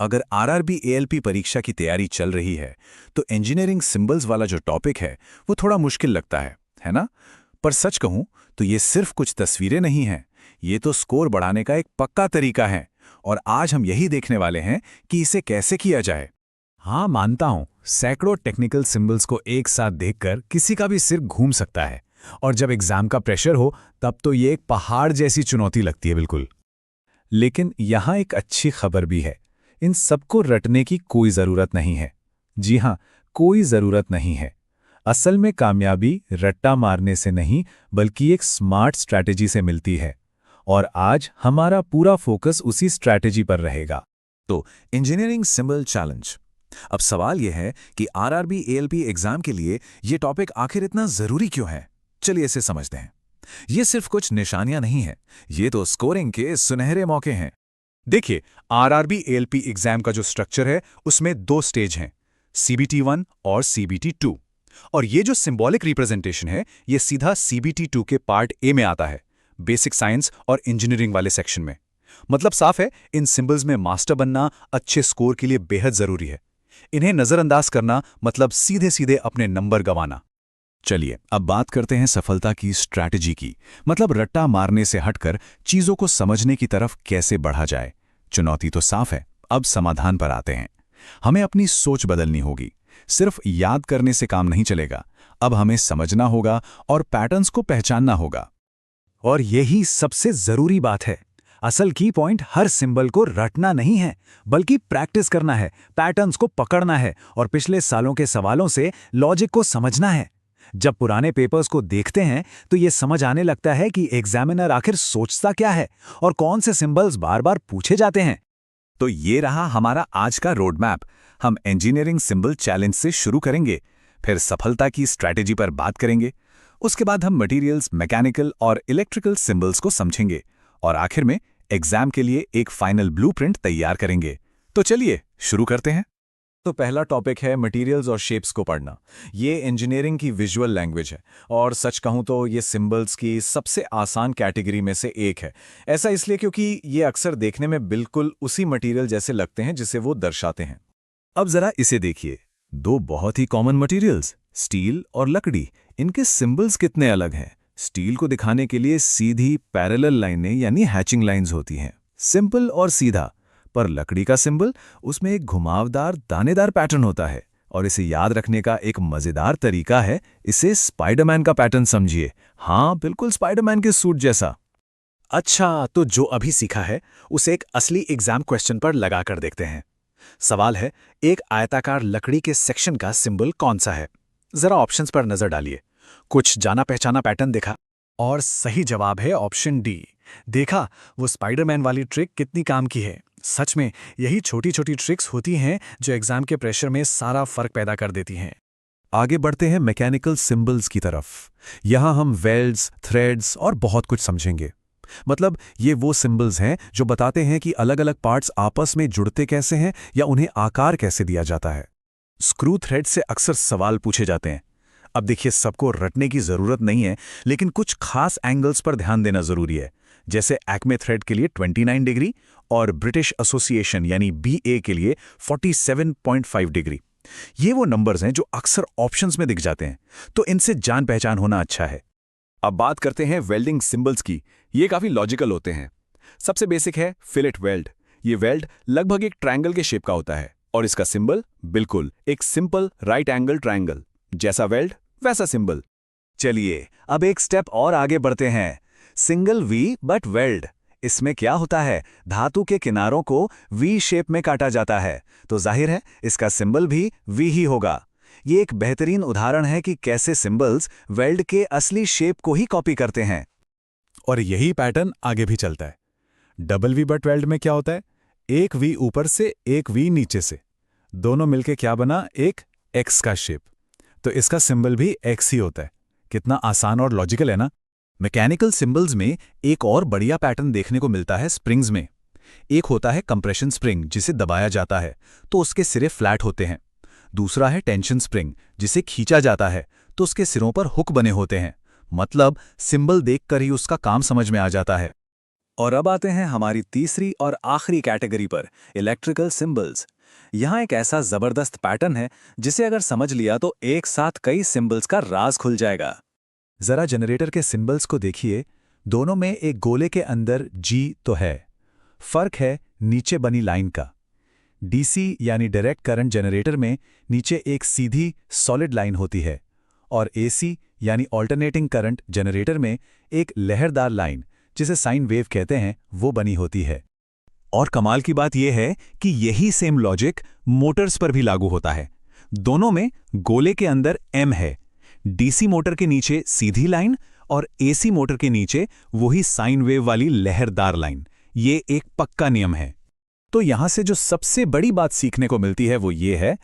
अगर RRB ALP परीक्षा की तैयारी चल रही है तो इंजीनियरिंग सिंबल्स वाला जो टॉपिक है वो थोड़ा मुश्किल लगता है ना? पर सच कहूं तो ये सिर्फ कुछ तस्वीरें नहीं हैं, ये तो स्कोर बढ़ाने का एक पक्का तरीका है। और आज हम यही देखने वाले हैं कि इसे कैसे किया जाए। हाँ, मानता हूं, सैकड़ों टेक्निकल सिंबल्स को एक साथ देखकर किसी का भी सिर घूम सकता है। और जब एग्जाम का प्रेशर हो तब तो ये एक पहाड़ जैसी चुनौती लगती है, बिल्कुल। लेकिन यहाँ एक अच्छी खबर भी है। इन सबको रटने की कोई ज़रूरत नहीं है। जी हाँ, कोई ज़रूरत नहीं है। असल में कामयाबी रट्टा मारने से नहीं, बल्कि एक स्मार्ट स्ट्रैटेजी से मिलती है। और आज हमारा पूरा फोकस उसी स्ट्रैटेजी पर रहेगा। तो इंजीनियरिंग सिंबल चैलेंज। अब सवाल यह है कि आरआरबी एएलपी एग्जाम के लिए ये टॉपिक आखिर इतना जरूरी क्यों है? चलिए इसे समझते हैं। ये सिर्फ कुछ निशानियां नहीं हैं, ये तो स्कोरिंग के सुनहरे मौके हैं। देखिए, आरआरबी एएलपी एग्जाम का जो स्ट्रक्चर है उसमें 2 स्टेज हैं, CBT1 और CBT2। और ये जो सिंबॉलिक रिप्रेजेंटेशन है ये सीधा CBT2 के पार्ट ए में आता है, बेसिक साइंस और इंजीनियरिंग वाले सेक्शन में। मतलब साफ है, इन सिंबल्स में मास्टर बनना अच्छे स्कोर के लिए बेहद जरूरी है। इन्हें नजरअंदाज करना मतलब सीधे सीधे अपने नंबर गंवाना। चलिए अब बात करते हैं सफलता की स्ट्रैटेजी की, मतलब रट्टा मारने से हटकर चीजों को समझने की तरफ कैसे बढ़ा जाए। चुनौती तो साफ है, अब समाधान पर आते हैं। हमें अपनी सोच बदलनी होगी। सिर्फ याद करने से काम नहीं चलेगा, अब हमें समझना होगा और पैटर्न्स को पहचानना होगा। और यही सबसे जरूरी बात है। असल की पॉइंट हर सिंबल को रटना नहीं है, बल्कि प्रैक्टिस करना है, पैटर्न्स को पकड़ना है और पिछले सालों के सवालों से लॉजिक को समझना है। जब पुराने पेपर्स को देखते हैं तो ये समझ आने लगता है कि एग्जामिनर आखिर सोचता क्या है और कौन से सिंबल्स बार बार पूछे जाते हैं। तो ये रहा हमारा आज का रोड मैप। हम इंजीनियरिंग सिंबल चैलेंज से शुरू करेंगे, फिर सफलता की स्ट्रैटेजी पर बात करेंगे, उसके बाद हम मटेरियल्स, मैकेनिकल और इलेक्ट्रिकल सिंबल्स को समझेंगे और आखिर में एग्जाम के लिए एक फाइनल ब्लूप्रिंट तैयार करेंगे। तो चलिए शुरू करते हैं। तो पहला टॉपिक है मटेरियल्स और शेप्स को पढ़ना। ये इंजीनियरिंग की विजुअल लैंग्वेज है और सच कहूँ तो ये सिंबल्स की सबसे आसान कैटेगरी में से एक है। ऐसा इसलिए क्योंकि ये अक्सर देखने में बिल्कुल उसी मटेरियल जैसे लगते हैं जिसे वो दर्शाते हैं। अब जरा इसे देखिए, 2 बहुत ही कॉमन मटेरियल्स, स्टील और लकड़ी। इनके सिंबल्स कितने अलग हैं। स्टील को दिखाने के लिए सीधी पैरेलल लाइनें यानी हैचिंग लाइंस होती हैं, सिंपल और सीधा। पर लकड़ी का सिंबल, उसमें एक घुमावदार दानेदार पैटर्न होता है और इसे याद रखने का एक मजेदार तरीका है, इसे स्पाइडरमैन का पैटर्न समझिए। हाँ, बिल्कुल स्पाइडरमैन के सूट जैसा। अच्छा, तो जो अभी सीखा है उसे एक असली एग्जाम क्वेश्चन पर लगाकर देखते हैं। सवाल है, एक आयताकार लकड़ी के सेक्शन का सिंबल कौन सा है? जरा ऑप्शंस पर नजर डालिए। कुछ जाना पहचाना पैटर्न देखा? और सही जवाब है ऑप्शन डी। देखा, वो स्पाइडरमैन वाली ट्रिक कितनी काम की है। सच में यही छोटी छोटी ट्रिक्स होती हैं जो एग्जाम के प्रेशर में सारा फर्क पैदा कर देती हैं। आगे बढ़ते हैं मैकेनिकल सिंबल्स की तरफ। यहां हम वेल्ड्स, थ्रेड्स और बहुत कुछ समझेंगे। मतलब ये वो सिंबल्स हैं जो बताते हैं कि अलग अलग पार्ट्स आपस में जुड़ते कैसे हैं या उन्हें आकार कैसे दिया जाता है। स्क्रू थ्रेड से अक्सर सवाल पूछे जाते हैं। अब देखिए, सबको रटने की जरूरत नहीं है, लेकिन कुछ खास एंगल्स पर ध्यान देना जरूरी है। जैसे एक्मे थ्रेड के लिए 29 डिग्री और ब्रिटिश एसोसिएशन यानी BA के लिए 47.5 डिग्री। ये वो नंबर्स हैं जो अक्सर ऑप्शंस में दिख जाते हैं, तो इनसे जान पहचान होना अच्छा है। अब बात करते हैं वेल्डिंग सिंबल्स की। ये काफी लॉजिकल होते हैं। सबसे बेसिक है फिलेट वेल्ड। ये वेल्ड लगभग एक ट्रायंगल के शेप का होता है और इसका सिंबल बिल्कुल एक सिंपल राइट एंगल ट्रायंगल। जैसा वेल्ड वैसा सिंबल। चलिए अब एक स्टेप और आगे बढ़ते हैं। Single V butt weld. इसमें क्या होता है, धातु के किनारों को V शेप में काटा जाता है, तो जाहिर है इसका सिंबल भी V ही होगा। ये एक बेहतरीन उदाहरण है कि कैसे सिंबल्स वेल्ड के असली शेप को ही कॉपी करते हैं। और यही पैटर्न आगे भी चलता है। डबल V बट वेल्ड में क्या होता है, एक V ऊपर से एक V नीचे से, दोनों मिलके क्या बना, एक X का शेप। तो इसका सिंबल भी X ही होता है। कितना आसान और लॉजिकल है ना। मैकेनिकल सिंबल्स में एक और बढ़िया पैटर्न देखने को मिलता है स्प्रिंग्स में। एक होता है कंप्रेशन स्प्रिंग, जिसे दबाया जाता है तो उसके सिरे फ्लैट होते हैं। दूसरा है टेंशन स्प्रिंग, जिसे खींचा जाता है तो उसके सिरों पर हुक बने होते हैं। मतलब सिंबल देखकर ही उसका काम समझ में आ जाता है। और अब आते हैं हमारी तीसरी और आखिरी कैटेगरी पर, इलेक्ट्रिकल सिंबल्स। यहाँ एक ऐसा जबरदस्त पैटर्न है जिसे अगर समझ लिया तो एक साथ कई सिंबल्स का राज खुल जाएगा। जरा जनरेटर के सिंबल्स को देखिए, दोनों में एक गोले के अंदर जी तो है, फर्क है नीचे बनी लाइन का। डीसी यानी डायरेक्ट करंट जनरेटर में नीचे एक सीधी सॉलिड लाइन होती है और एसी यानी ऑल्टरनेटिंग करंट जनरेटर में एक लहरदार लाइन, जिसे साइन वेव कहते हैं, वो बनी होती है। और कमाल की बात यह है कि यही सेम लॉजिक मोटर्स पर भी लागू होता है। दोनों में गोले के अंदर एम है, डीसी मोटर के नीचे सीधी लाइन और एसी मोटर के नीचे वही साइन वेव वाली लहरदार लाइन। ये एक पक्का नियम है। तो यहां से जो सबसे बड़ी बात सीखने को मिलती है वो ये है,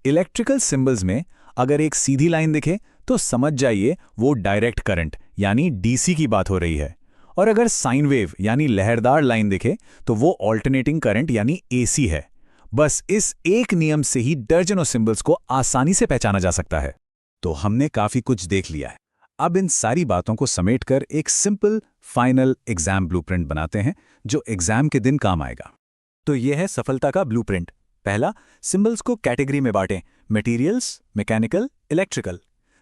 इलेक्ट्रिकल सिंबल्स में अगर एक सीधी लाइन दिखे तो समझ जाइए वो डायरेक्ट करंट यानी डीसी की बात हो रही है, और अगर साइन वेव यानी लहरदार लाइन दिखे तो वो ऑल्टरनेटिंग करंट यानी एसी है। बस इस एक नियम से ही दर्जनों सिंबल्स को आसानी से पहचाना जा सकता है। तो हमने काफी कुछ देख लिया है। अब इन सारी बातों को समेटकर एक सिंपल फाइनल एग्जाम ब्लूप्रिंट बनाते हैं जो एग्जाम के दिन काम आएगा। तो यह है सफलता का ब्लूप्रिंट। पहला, सिंबल्स को कैटेगरी में बांटें, मटेरियल्स, मैकेनिकल, इलेक्ट्रिकल।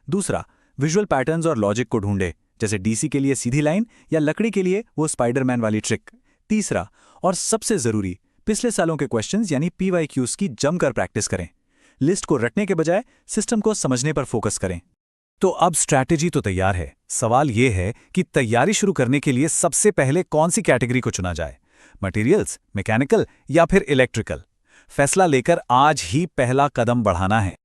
दूसरा, विजुअल पैटर्न्स और लॉजिक को ढूंढें, जैसे डीसी के लिए सीधी लाइन या लकड़ी के लिए वो स्पाइडरमैन वाली ट्रिक। तीसरा और सबसे जरूरी, पिछले सालों के क्वेश्चंस यानी PYQs की जमकर प्रैक्टिस करें। लिस्ट को रटने के बजाय सिस्टम को समझने पर फोकस करें। तो अब स्ट्रैटेजी तो तैयार है। सवाल यह है कि तैयारी शुरू करने के लिए सबसे पहले कौन सी कैटेगरी को चुना जाए, मटेरियल्स, मैकेनिकल या फिर इलेक्ट्रिकल। फैसला लेकर आज ही पहला कदम बढ़ाना है।